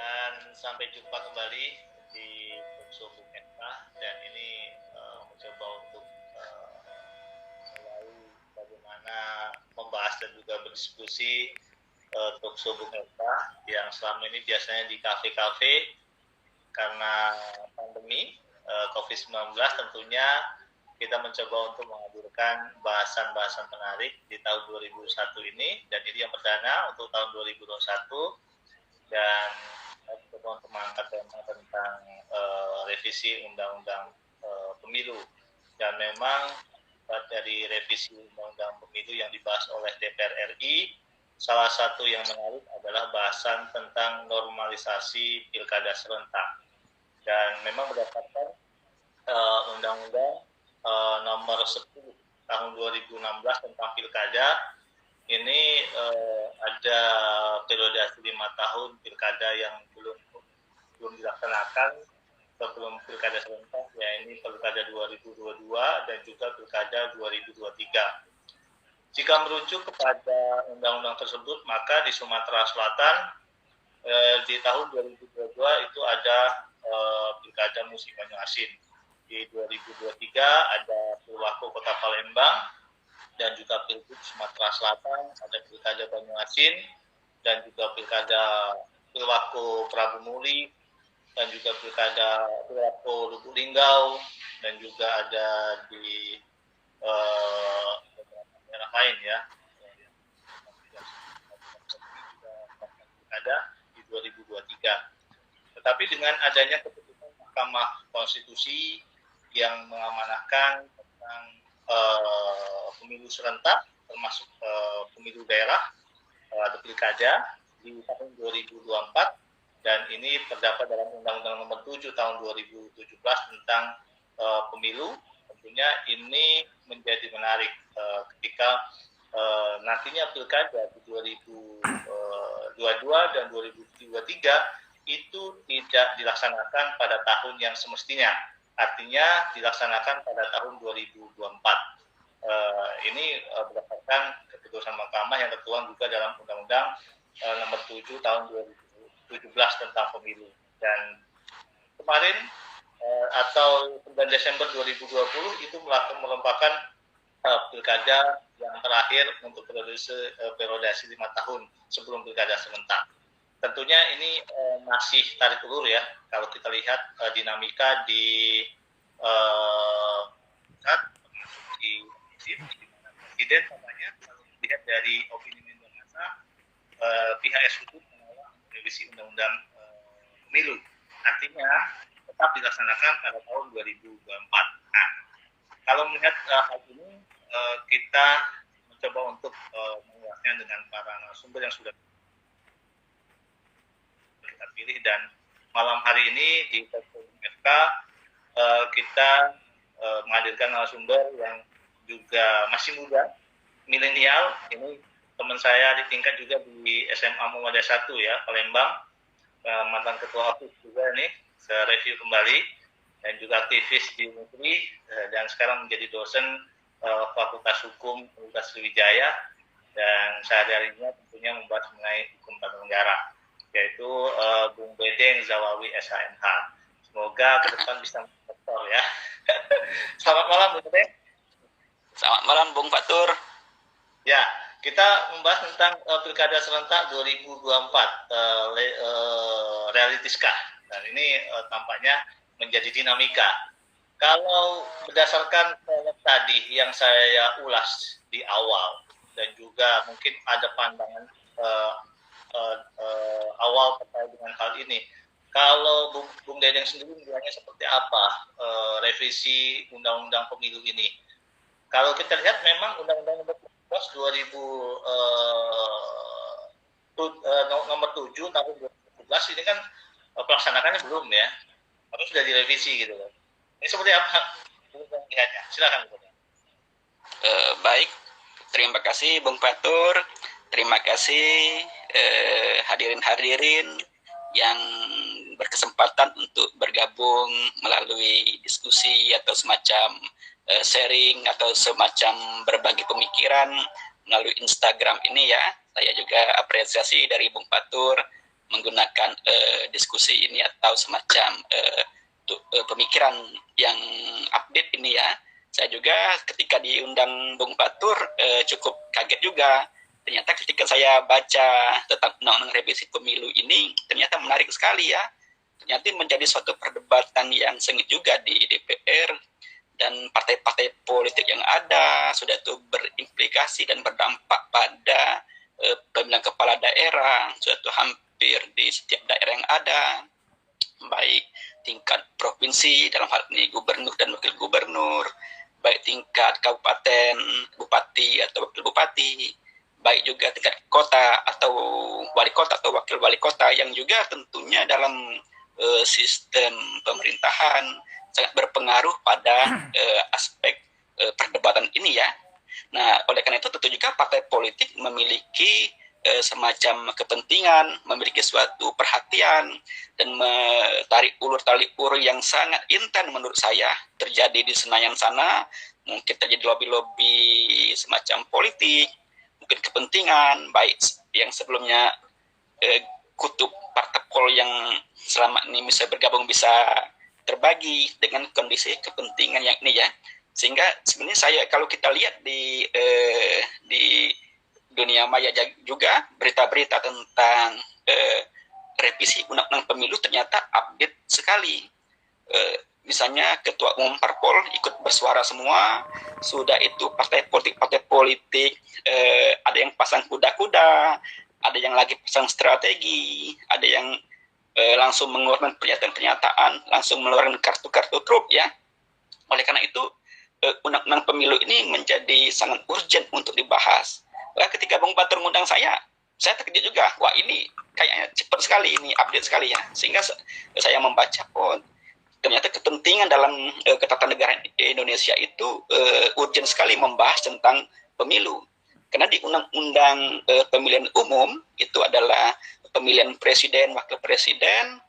Dan sampai jumpa kembali di Talkshow Bung Eka, dan ini mencoba untuk melalui bagaimana membahas dan juga berdiskusi Talkshow Bung Eka yang selama ini biasanya di kafe-kafe karena pandemi COVID-19. Tentunya kita mencoba untuk menghadirkan bahasan-bahasan menarik di tahun 2001 ini, dan ini yang perdana untuk tahun 2021, dan untuk mengangkat tema tentang revisi Undang-Undang Pemilu. Dan memang dari revisi Undang-Undang Pemilu yang dibahas oleh DPR RI, salah satu yang menarik adalah bahasan tentang normalisasi pilkada serentak. Dan memang berdasarkan Undang-Undang nomor 10 tahun 2016 tentang pilkada, ini ada periode 5 tahun pilkada yang belum dilaksanakan sebelum pilkada serentak, ya ini pilkada 2022 dan juga pilkada 2023. Jika merujuk kepada undang-undang tersebut, maka di Sumatera Selatan di tahun 2022 itu ada pilkada musim Banyuasin. Di 2023 ada Purwaku Kota Palembang, dan juga Pilgub Sumatera Selatan, ada pilkada Banyuasin, dan juga pilkada Purwaku Prabu Muli, dan juga pilkada Purwaku Lubuk Linggau, dan juga ada di beberapa daerah lain ya. Pilkada di 2023. Tetapi dengan adanya keputusan Mahkamah Konstitusi yang mengamanahkan tentang pemilu serentak, termasuk pemilu daerah atau pilkada di tahun 2024, dan ini terdapat dalam Undang-Undang Nomor 7 tahun 2017 tentang pemilu. Tentunya ini menjadi menarik ketika nantinya pilkada di 2022 dan 2023 itu tidak dilaksanakan pada tahun yang semestinya. Artinya dilaksanakan pada tahun 2024. Ini berdasarkan keputusan Mahkamah yang tertuang juga dalam Undang-Undang Nomor 7 tahun 2017 tentang pemilu. Dan kemarin atau 9 Desember 2020 itu merupakan pilkada yang terakhir untuk periode 5 tahun sebelum pilkada serentak. Tentunya ini masih tarik ulur ya, kalau kita lihat dinamika di presiden namanya, kalau dilihat dari opini media massa, pihak eksekutif menolak revisi undang-undang pemilu. Artinya tetap dilaksanakan pada tahun 2024. Nah, kalau melihat hal ini, kita mencoba untuk mengulasnya dengan para narasumber yang sudah kita pilih, dan malam hari ini di Talkshow FK kita menghadirkan narasumber yang juga masih muda, milenial. Ini teman saya di tingkat juga di SMA Muhammadiyah 1 ya, Palembang, mantan ketua OSIS juga nih, saya review kembali, dan juga aktivis di negeri, dan sekarang menjadi dosen Fakultas Hukum Universitas Sriwijaya, dan sehari-harinya tentunya membahas mengenai hukum tata negara, yaitu Bung Bedeng Zawawi SHMH. Semoga ke depan bisa mentor ya. Selamat malam Bung Bedeng. Selamat malam Bung Fatur. Ya, kita membahas tentang pilkada serentak 2024, realitis-kah? Dan ini tampaknya menjadi dinamika. Kalau berdasarkan tadi yang saya ulas di awal, dan juga mungkin ada pandangan awal terkait dengan hal ini, kalau Bung Dedeng sendiri menilainya seperti apa revisi Undang-Undang Pemilu ini? Kalau kita lihat memang Undang-Undang Nomor 7 tahun 2017 ini kan pelaksanaannya belum ya, atau sudah direvisi gitu loh. Ini seperti apa Bung lihatnya? Silakan Bung. Baik, terima kasih Bung Fatur, terima kasih hadirin-hadirin yang berkesempatan untuk bergabung melalui diskusi atau semacam sharing atau semacam berbagi pemikiran melalui Instagram ini ya. Saya juga apresiasi dari Bung Fatur menggunakan diskusi ini atau semacam pemikiran yang update ini ya. Saya juga ketika diundang Bung Batur cukup kaget juga. Ternyata ketika saya baca tentang undang-undang revisi pemilu ini, ternyata menarik sekali ya. Ternyata menjadi suatu perdebatan yang sengit juga di DPR, dan partai-partai politik yang ada sudah itu berimplikasi dan berdampak pada pemilihan kepala daerah, sudah itu hampir di setiap daerah yang ada, baik tingkat provinsi, dalam hal ini gubernur dan wakil gubernur, baik tingkat kabupaten, bupati atau wakil bupati, baik juga tingkat kota atau wali kota atau wakil wali kota, yang juga tentunya dalam sistem pemerintahan sangat berpengaruh pada aspek perdebatan ini ya. Nah, oleh karena itu tentu juga partai politik memiliki semacam kepentingan, memiliki suatu perhatian, dan tarik ulur yang sangat intens menurut saya terjadi di Senayan sana. Mungkin terjadi lobby-lobby semacam politik, mungkin kepentingan, baik yang sebelumnya kutub partai yang selama ini bisa bergabung bisa terbagi dengan kondisi kepentingan yang ini ya. Sehingga sebenarnya saya kalau kita lihat di dunia maya juga berita-berita tentang revisi undang-undang pemilu ternyata update sekali. Misalnya ketua umum parpol ikut bersuara semua, sudah itu partai politik ada yang pasang kuda-kuda, ada yang lagi pasang strategi, ada yang langsung mengeluarkan pernyataan-pernyataan, langsung mengeluarkan kartu-kartu truf ya. Oleh karena itu undang-undang pemilu ini menjadi sangat urgent untuk dibahas. Nah, ketika Bung Batur mengundang saya terkejut juga. Wah, ini kayaknya cepat sekali, ini update sekali ya. Sehingga saya membaca, oh ternyata kepentingan dalam ketatanegaraan Indonesia itu urgent sekali membahas tentang pemilu. Karena di undang-undang pemilihan umum itu adalah pemilihan presiden, wakil presiden,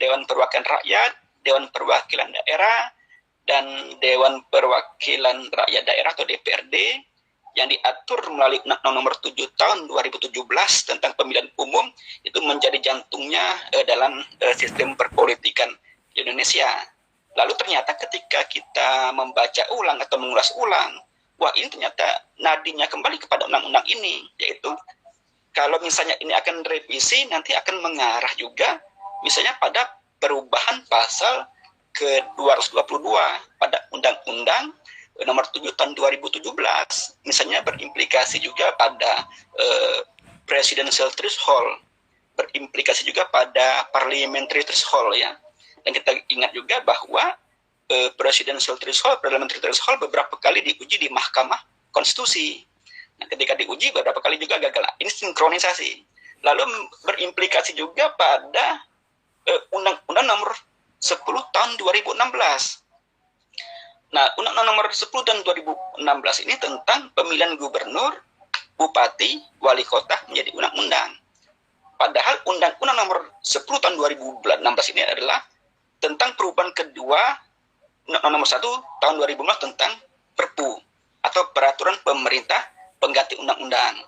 Dewan Perwakilan Rakyat, Dewan Perwakilan Daerah, dan Dewan Perwakilan Rakyat Daerah atau DPRD yang diatur melalui Undang-Undang Nomor 7 Tahun 2017 tentang pemilihan umum, itu menjadi jantungnya dalam sistem perpolitikan di Indonesia. Lalu ternyata ketika kita membaca ulang atau mengulas ulang, wah ini ternyata nadinya kembali kepada undang-undang ini, yaitu kalau misalnya ini akan revisi nanti akan mengarah juga misalnya pada perubahan pasal ke-222 pada Undang-Undang Nomor 7 Tahun 2017, misalnya berimplikasi juga pada presidential threshold, berimplikasi juga pada parliamentary threshold ya. Dan kita ingat juga bahwa presidential threshold, parliamentary threshold beberapa kali diuji di Mahkamah Konstitusi. Nah, ketika diuji beberapa kali juga gagal. Ini sinkronisasi. Lalu berimplikasi juga pada Undang-Undang Nomor 10 Tahun 2016. Nah, Undang-Undang Nomor 10 Tahun 2016 ini tentang pemilihan gubernur, bupati, wali kota menjadi undang-undang. Padahal Undang-Undang Nomor 10 Tahun 2016 ini adalah tentang perubahan kedua Undang-Undang Nomor 1 Tahun 2015 tentang Perpu atau Peraturan Pemerintah Pengganti Undang-Undang.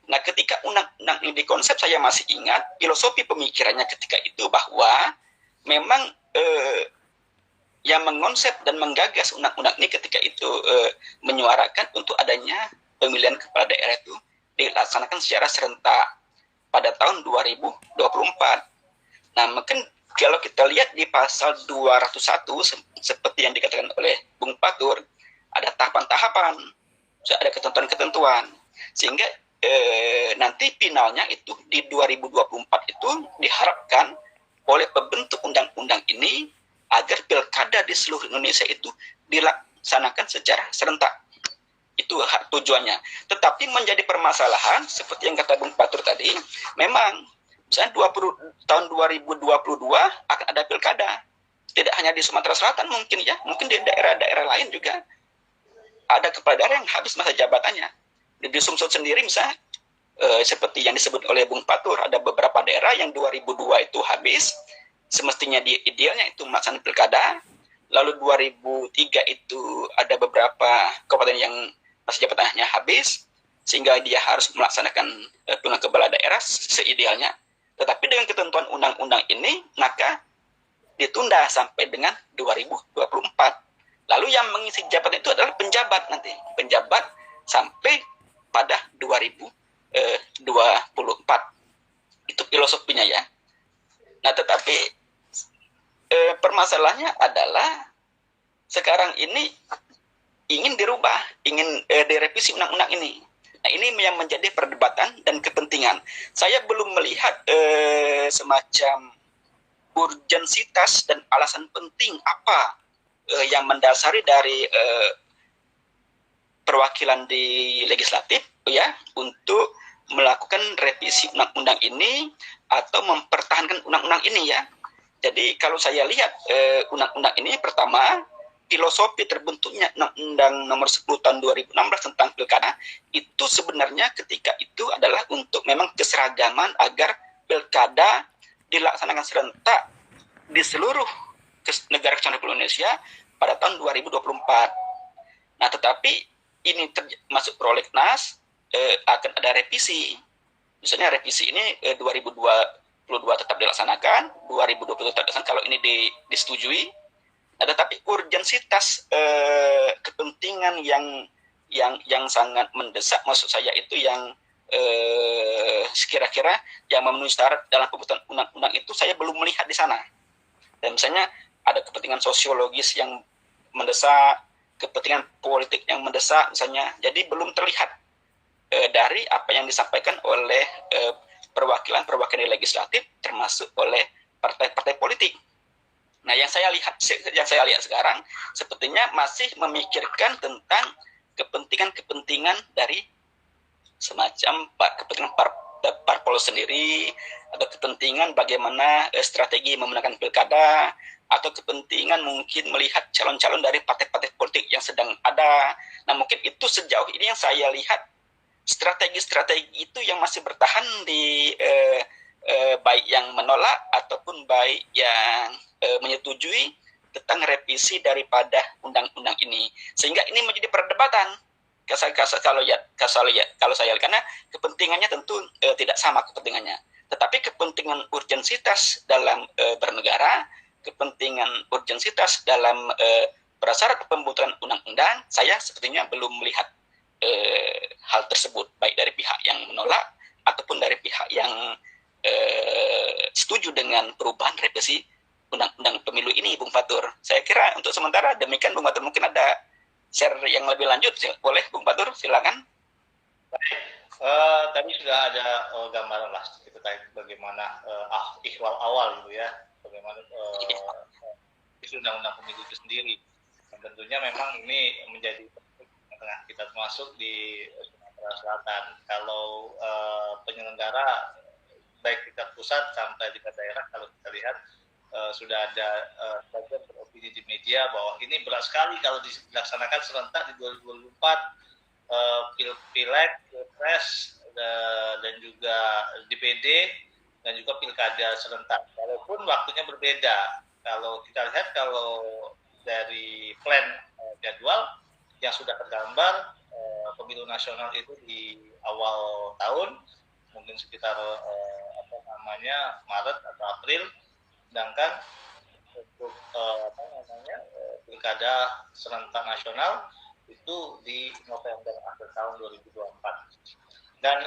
Nah, ketika undang-undang ini dikonsep, saya masih ingat filosofi pemikirannya ketika itu bahwa memang yang mengonsep dan menggagas undang-undang ini ketika itu menyuarakan untuk adanya pemilihan kepala daerah itu dilaksanakan secara serentak pada tahun 2024. Nah, mungkin kalau kita lihat di pasal 201 seperti yang dikatakan oleh Bung Batur, ada tahapan-tahapan, ada ketentuan-ketentuan, sehingga nanti finalnya itu di 2024 itu diharapkan oleh pembentuk undang-undang ini agar pilkada di seluruh Indonesia itu dilaksanakan secara serentak. Itu hak tujuannya. Tetapi menjadi permasalahan seperti yang kata Bung Batur tadi, memang misalnya tahun 2022 akan ada pilkada. Tidak hanya di Sumatera Selatan mungkin ya, mungkin di daerah-daerah lain juga ada kepala daerah yang habis masa jabatannya. Di Sumsel sendiri misalnya seperti yang disebut oleh Bung Batur, ada beberapa daerah yang 2002 itu habis, semestinya idealnya itu melaksanakan pilkada. Lalu 2003 itu ada beberapa kabupaten yang masa jabatannya habis, sehingga dia harus melaksanakan pemilihan kepala daerah seidealnya. Tetapi dengan ketentuan undang-undang ini, maka ditunda sampai dengan 2024. Lalu yang mengisi jabatan itu adalah penjabat nanti. Penjabat sampai pada 2024. Itu filosofinya ya. Nah, tetapi permasalahannya adalah sekarang ini ingin dirubah, ingin direvisi undang-undang ini. Nah, ini yang menjadi perdebatan dan kepentingan. Saya belum melihat semacam urgensitas dan alasan penting apa yang mendasari dari perwakilan di legislatif ya untuk melakukan revisi undang-undang ini atau mempertahankan undang-undang ini ya. Jadi kalau saya lihat undang-undang ini pertama filosofi terbentuknya Undang-Undang Nomor 10 Tahun 2016 tentang Pilkada itu sebenarnya ketika itu adalah untuk memang keseragaman agar Pilkada dilaksanakan serentak di seluruh negara kesatuan Republik Indonesia pada tahun 2024. Nah, tetapi ini masuk prolegnas akan ada revisi. Misalnya revisi ini 2022 tetap dilaksanakan, 2020 tetap dilaksanakan kalau ini disetujui. Nah, tetapi urgensitas kepentingan yang sangat mendesak maksud saya itu yang kira-kira yang memenuhi syarat dalam pembuatan undang-undang itu saya belum melihat di sana. Dan misalnya ada kepentingan sosiologis yang mendesak, kepentingan politik yang mendesak misalnya, jadi belum terlihat dari apa yang disampaikan oleh perwakilan legislatif termasuk oleh partai-partai politik. Nah, yang saya lihat sekarang sepertinya masih memikirkan tentang kepentingan dari semacam kepentingan parpol sendiri, atau kepentingan bagaimana strategi memenangkan pilkada, atau kepentingan mungkin melihat calon-calon dari partai-partai politik yang sedang ada. Nah, mungkin itu sejauh ini yang saya lihat strategi-strategi itu yang masih bertahan di baik yang menolak ataupun baik yang menyetujui tentang revisi daripada undang-undang ini, sehingga ini menjadi perdebatan kalau saya lihat karena kepentingannya tentu tidak sama kepentingannya, tetapi kepentingan urgensitas dalam bernegara, kepentingan urgensitas dalam prasyarat pembuatan undang-undang, saya sepertinya belum melihat hal tersebut baik dari pihak yang menolak ataupun dari pihak yang setuju dengan perubahan revisi undang-undang pemilu ini, Bung Fatur. Saya kira untuk sementara demikian, Bung Fatur. Mungkin ada share yang lebih lanjut, boleh Bung Fatur, silakan. Tadi sudah ada gambaran lah sedikit terkait bagaimana ikhwal awal gitu ya, bagaimana isu undang-undang pemilu itu sendiri. Dan tentunya memang ini menjadi tengah kita termasuk di Sumatera Selatan. Kalau penyelenggara baik tingkat pusat sampai tingkat daerah, kalau kita lihat sudah ada sebagian beropini di media bahwa ini berat sekali kalau dilaksanakan serentak di 2024, Pileg, Pilpres, dan juga DPD, dan juga Pilkada serentak. Walaupun waktunya berbeda. Kalau kita lihat, kalau dari plan jadwal yang sudah tergambar, pemilu nasional itu di awal tahun, mungkin sekitar Maret atau April, sedangkan untuk pilkada serentak nasional itu di November akhir tahun 2024. Dan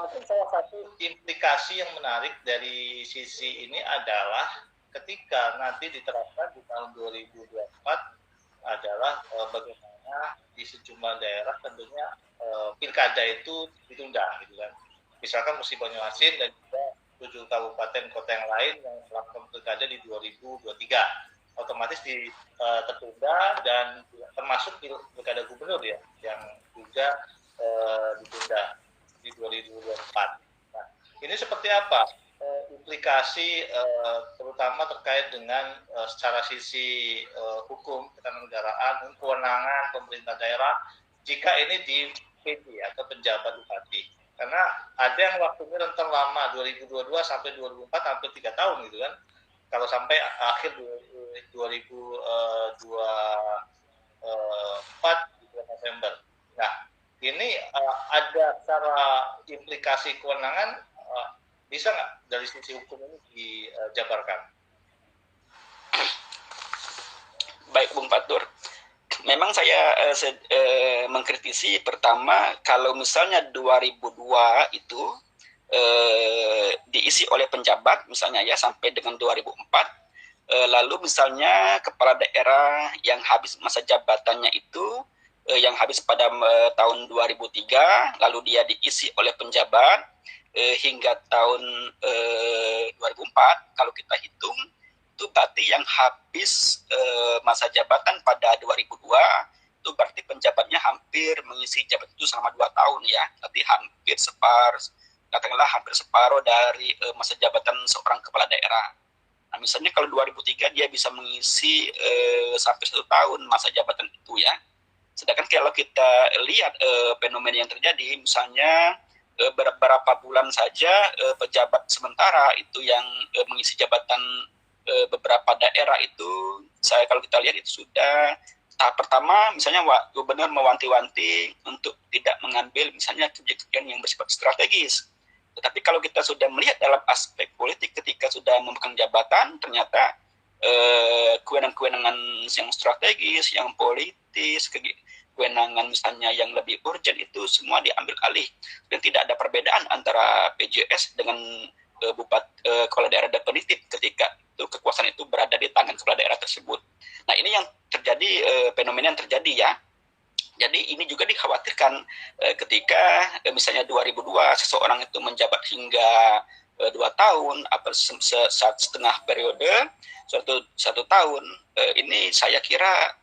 mungkin salah satu implikasi yang menarik dari sisi ini adalah ketika nanti diterapkan di tahun 2024 adalah bagaimana di sejumlah daerah tentunya pilkada itu ditunda gitu kan. Misalkan Musi Banyuasin dan juga 7 kabupaten kota yang lain yang melakukan pilkada di 2023 otomatis tertunda, dan termasuk pilkada gubernur ya yang juga ditunda di 2024. Nah, ini seperti apa implikasi terutama terkait dengan secara sisi hukum ketatanegaraan, kewenangan pemerintah daerah jika ini di PD atau penjabat bupati, karena ada yang waktunya rentang lama 2022 sampai 2024 hampir 3 tahun gitu kan, kalau sampai akhir 2024 di bulan November. Nah, ini ada secara implikasi kewenangan Bisa nggak dari sisi hukum ini dijabarkan? Baik, Bung Fatur. Memang saya mengkritisi pertama kalau misalnya 2002 itu diisi oleh penjabat misalnya ya sampai dengan 2004, lalu misalnya kepala daerah yang habis masa jabatannya itu yang habis pada tahun 2003, lalu dia diisi oleh penjabat hingga tahun 2004, kalau kita hitung itu berarti yang habis masa jabatan pada 2002 itu berarti penjabatnya hampir mengisi jabatan itu selama 2 tahun ya, berarti hampir katakanlah hampir separuh dari masa jabatan seorang kepala daerah. Nah, misalnya kalau 2003 dia bisa mengisi sampai 1 tahun masa jabatan itu ya. Sedangkan kalau kita lihat fenomena yang terjadi, misalnya beberapa bulan saja pejabat sementara itu yang mengisi jabatan beberapa daerah itu, kalau kita lihat itu sudah tahap pertama, misalnya gubernur mewanti-wanti untuk tidak mengambil misalnya kebijakan yang bersifat strategis. Tetapi kalau kita sudah melihat dalam aspek politik ketika sudah memegang jabatan, ternyata kewenangan yang strategis, yang politis, kewenangan misalnya yang lebih urgent itu semua diambil alih, dan tidak ada perbedaan antara PJS dengan kepala daerah definitif ketika itu kekuasaan itu berada di tangan kepala daerah tersebut. Nah, ini yang terjadi, fenomena yang terjadi ya. Jadi ini juga dikhawatirkan ketika misalnya 2002 seseorang itu menjabat hingga 2 tahun atau setengah periode, satu tahun, ini saya kira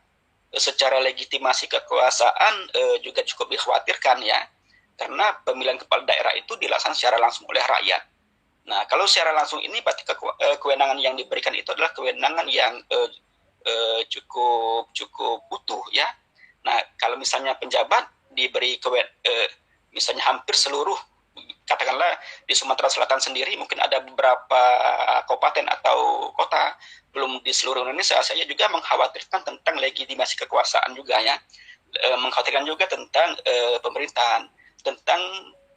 secara legitimasi kekuasaan juga cukup dikhawatirkan ya, karena pemilihan kepala daerah itu dilaksanakan secara langsung oleh rakyat. Nah, kalau secara langsung ini berarti kewenangan yang diberikan itu adalah kewenangan yang cukup utuh ya. Nah, kalau misalnya penjabat diberi misalnya hampir seluruh, katakanlah di Sumatera Selatan sendiri mungkin ada beberapa kabupaten atau kota, belum di seluruh Indonesia, saya juga mengkhawatirkan tentang legitimasi kekuasaan juga ya, mengkhawatirkan juga tentang pemerintahan, tentang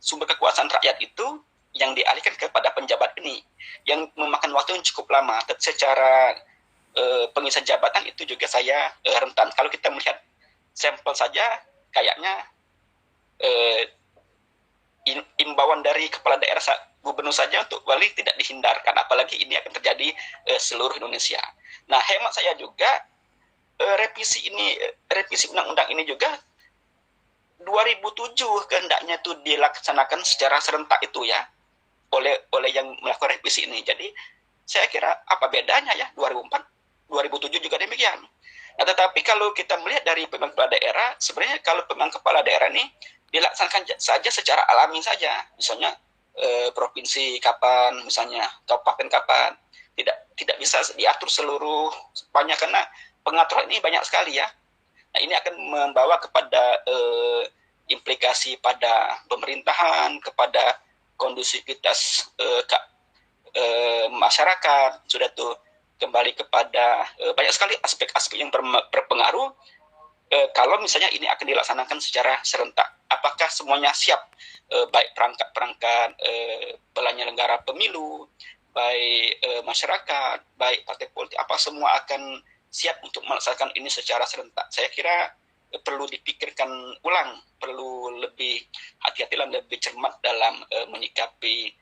sumber kekuasaan rakyat itu yang dialihkan kepada penjabat ini, yang memakan waktu yang cukup lama. Secara pengisian jabatan itu juga saya rentan. Kalau kita melihat sampel saja, kayaknya imbauan dari kepala daerah gubernur saja untuk wali tidak dihindarkan, apalagi ini akan terjadi seluruh Indonesia. Nah, hemat saya juga revisi undang-undang ini juga 2007 kehendaknya itu dilaksanakan secara serentak itu ya, oleh yang melakukan revisi ini. Jadi saya kira apa bedanya ya 2004, 2007 juga demikian. Nah, tetapi kalau kita melihat dari pemilihan kepala daerah, sebenarnya kalau pemilihan kepala daerah ini dilaksanakan saja secara alami saja. Misalnya provinsi kapan, misalnya kabupaten kapan, tidak bisa diatur seluruh banyak, karena pengaturan ini banyak sekali ya. Nah, ini akan membawa kepada implikasi pada pemerintahan, kepada kondusivitas masyarakat, sudah tuh kembali kepada banyak sekali aspek-aspek yang berpengaruh kalau misalnya ini akan dilaksanakan secara serentak. Apakah semuanya siap, baik perangkat-perangkat penyelenggara pemilu, baik masyarakat, baik partai politik, apa semua akan siap untuk melaksanakan ini secara serentak? Saya kira perlu dipikirkan ulang, perlu lebih hati-hati dan lebih cermat dalam menyikapi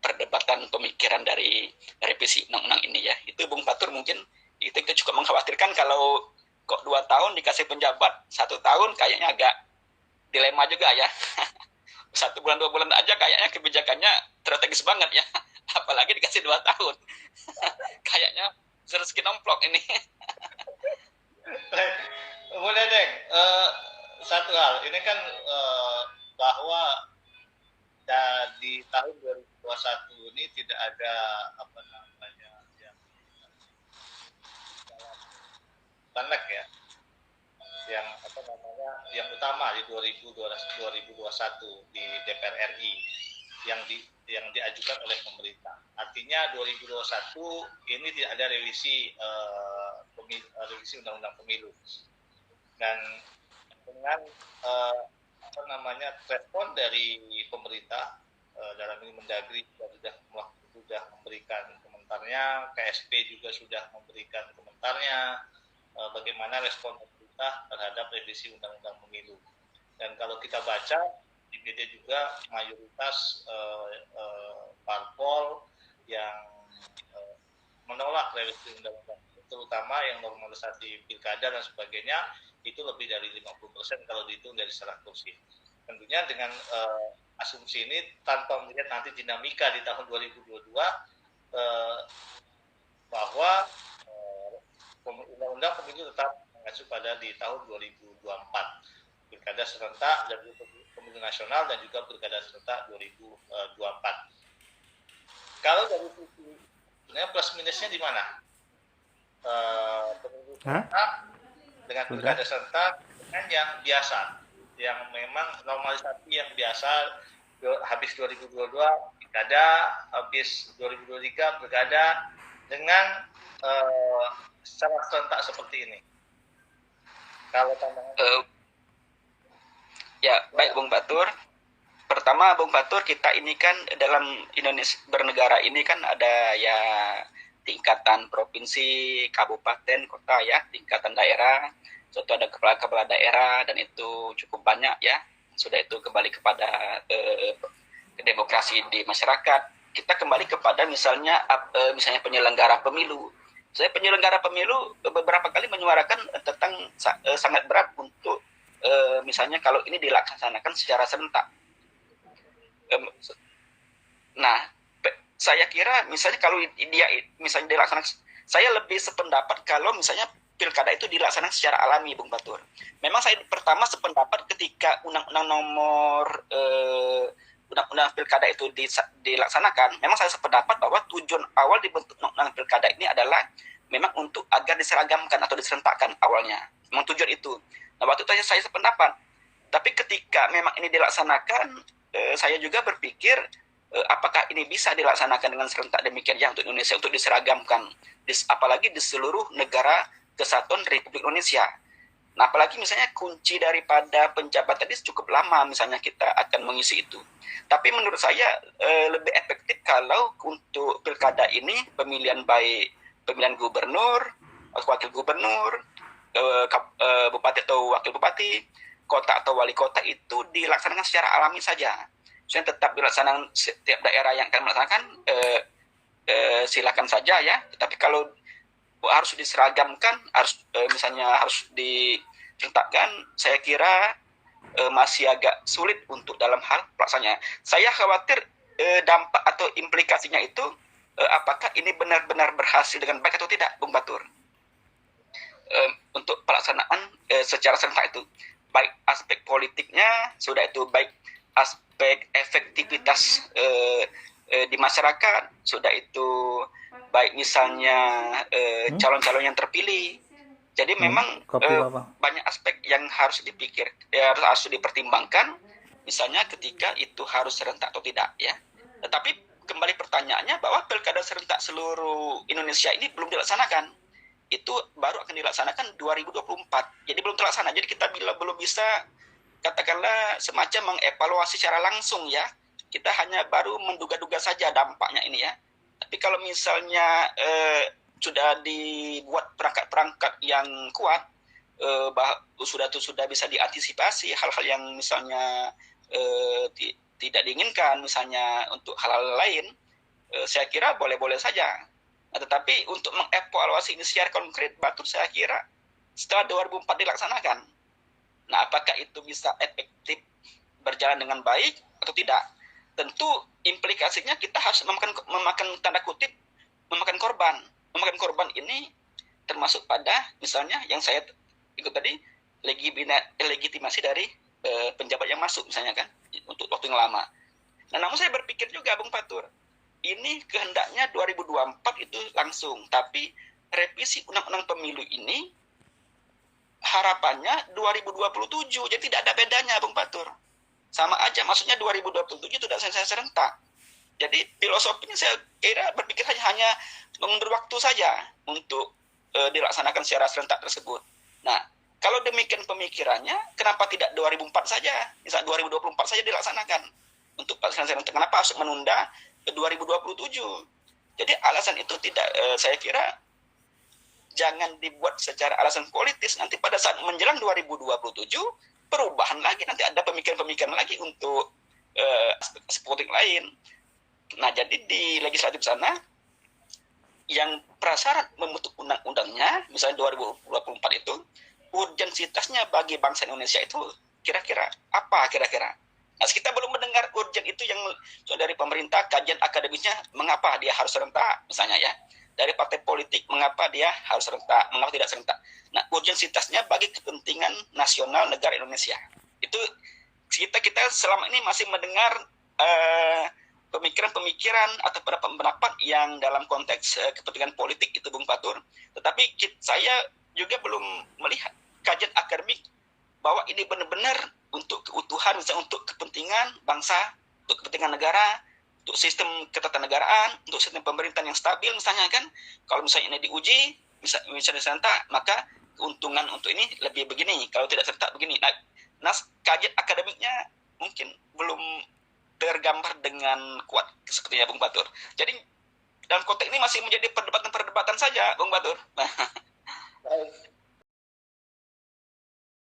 perdebatan pemikiran dari revisi undang-undang ini ya. Itu Bung Fatur, mungkin itu kita cukup mengkhawatirkan kalau kok 2 tahun dikasih penjabat 1 tahun, kayaknya agak dilema juga ya. 1 bulan 2 bulan aja kayaknya kebijakannya strategis banget ya, apalagi dikasih 2 tahun. Kayaknya rezeki nomplok ini. Boleh Deng, satu hal, ini kan bahwa di tahun 2021 ini tidak ada apa namanya yang ya, yang apa namanya yang utama di 2021 di DPR RI yang diajukan oleh pemerintah. Artinya 2021 ini tidak ada revisi undang-undang pemilu, dan dengan apa namanya respon dari pemerintah dalam ini melalui Mendagri sudah memberikan komentarnya, KSP juga sudah memberikan komentarnya, bagaimana respon pemerintah terhadap revisi Undang-Undang Pemilu. Dan kalau kita baca di media juga mayoritas parpol yang menolak revisi undang-undang, terutama yang normalisasi pilkada dan sebagainya, itu lebih dari 50% kalau dihitung dari secara kursi. Tentunya dengan asumsi ini tanpa melihat nanti dinamika di tahun 2022 bahwa undang-undang pemilu tetap mengacu pada di tahun 2024. Pilkada serentak dan pemilu nasional dan juga pilkada serentak 2024. Kalau dari sisi sebenarnya plus minusnya di mana? Pemilu serentak dengan pilkada serentak dengan yang biasa, yang memang normalisasi yang biasa, habis 2022 pilkada, habis 2023 pilkada dengan secara serentak seperti ini. Kalau pandangan ya, baik Bung Batur. Pertama, Bung Batur, kita ini kan dalam Indonesia bernegara ini kan ada ya tingkatan provinsi, kabupaten, kota ya, tingkatan daerah. Suatu ada kepala-kepala daerah dan itu cukup banyak ya. Sudah itu kembali kepada demokrasi di masyarakat. Kita kembali kepada misalnya penyelenggara pemilu. Saya penyelenggara pemilu beberapa kali menyuarakan tentang sangat berat untuk misalnya kalau ini dilaksanakan secara serentak. Nah, saya kira misalnya kalau dia misalnya dilaksanakan, saya lebih sependapat kalau misalnya pilkada itu dilaksanakan secara alami, Bung Batur. Memang saya pertama sependapat ketika undang-undang pilkada itu dilaksanakan, memang saya sependapat bahwa tujuan awal dibentuk undang-undang pilkada ini adalah memang untuk agar diseragamkan atau diserentakkan awalnya. Memang tujuan itu. Nah, waktu itu saya sependapat. Tapi ketika memang ini dilaksanakan, saya juga berpikir apakah ini bisa dilaksanakan dengan serentak demikian ya untuk Indonesia, untuk diseragamkan, apalagi di seluruh negara kesatuan Republik Indonesia. Nah, apalagi misalnya kunci daripada penjabat tadi cukup lama misalnya kita akan mengisi itu. Tapi menurut saya lebih efektif kalau untuk pilkada ini pemilihan gubernur, wakil gubernur, bupati atau wakil bupati, kota atau wali kota itu dilaksanakan secara alami saja. Maksudnya tetap dilaksanakan setiap daerah yang akan melaksanakan silakan saja ya. Tetapi kalau harus diseragamkan, harus diserentakkan, saya kira masih agak sulit untuk dalam hal pelaksananya. Saya khawatir dampak atau implikasinya itu apakah ini benar-benar berhasil dengan baik atau tidak, Bung Batur. Untuk pelaksanaan secara serentak itu, baik aspek politiknya, sudah itu baik aspek efektivitas di masyarakat, sudah itu baik misalnya calon-calon yang terpilih. Jadi memang banyak aspek yang harus harus dipertimbangkan, misalnya ketika itu harus serentak atau tidak ya. Tetapi kembali pertanyaannya bahwa pilkada serentak seluruh Indonesia ini belum dilaksanakan. Itu baru akan dilaksanakan 2024. Jadi belum terlaksana. Jadi kita belum bisa katakanlah semacam mengevaluasi secara langsung ya. Kita hanya baru menduga-duga saja dampaknya ini ya. Tapi kalau misalnya sudah dibuat perangkat-perangkat yang kuat, sudah bisa diantisipasi hal-hal yang misalnya tidak diinginkan, misalnya untuk hal-hal lain, saya kira boleh-boleh saja. Nah, tetapi untuk mengevaluasi ini secara konkret, Batur saya kira setelah 2004 dilaksanakan. Nah, apakah itu bisa efektif berjalan dengan baik atau tidak? Tentu implikasinya kita harus memakan tanda kutip, memakan korban. Memakan korban ini termasuk pada misalnya yang saya ikut tadi, legitimasi dari penjabat yang masuk misalnya kan, untuk waktu yang lama. Nah, namun saya berpikir juga, Bung Batur, ini kehendaknya 2024 itu langsung, tapi revisi undang-undang pemilu ini harapannya 2027, jadi tidak ada bedanya, Bung Batur. Sama aja, maksudnya 2027 itu sudah selesai serentak. Jadi filosofinya saya kira berpikir hanya mengundur waktu saja untuk dilaksanakan secara serentak tersebut. Nah, kalau demikian pemikirannya, kenapa tidak 2004 saja? Misal 2024 saja dilaksanakan untuk pelaksanaan serentak. Kenapa harus menunda ke 2027? Jadi alasan itu tidak, saya kira jangan dibuat secara alasan politis. Nanti pada saat menjelang 2027 perubahan lagi, nanti ada pemikiran-pemikiran lagi untuk aspek politik lain. Nah, jadi di legislatif sana yang prasyarat membentuk undang-undangnya, misalnya 2024 itu, urgensitasnya bagi bangsa Indonesia itu kira-kira apa kira-kira? Nah, kita belum mendengar urgen itu yang dari pemerintah, kajian akademisnya mengapa dia harus serentak, misalnya ya. Dari partai politik, mengapa dia harus serentak, mengapa tidak serentak. Nah, urgensitasnya bagi kepentingan nasional negara Indonesia. Itu kita selama ini masih mendengar pemikiran-pemikiran atau pendapat yang dalam konteks kepentingan politik itu, Bung Fatur. Tetapi saya juga belum melihat kajian akademik bahwa ini benar-benar untuk keutuhan, misalnya untuk kepentingan bangsa, untuk kepentingan negara, untuk sistem ketatanegaraan, untuk sistem pemerintahan yang stabil, misalnya kan. Kalau misalnya ini diuji, misalnya serentak, maka keuntungan untuk ini lebih begini, kalau tidak serentak begini. Nah, kajian akademiknya mungkin belum tergambar dengan kuat sepertinya, Bung Batur. Jadi dalam konteks ini masih menjadi perdebatan-perdebatan saja, Bung Batur.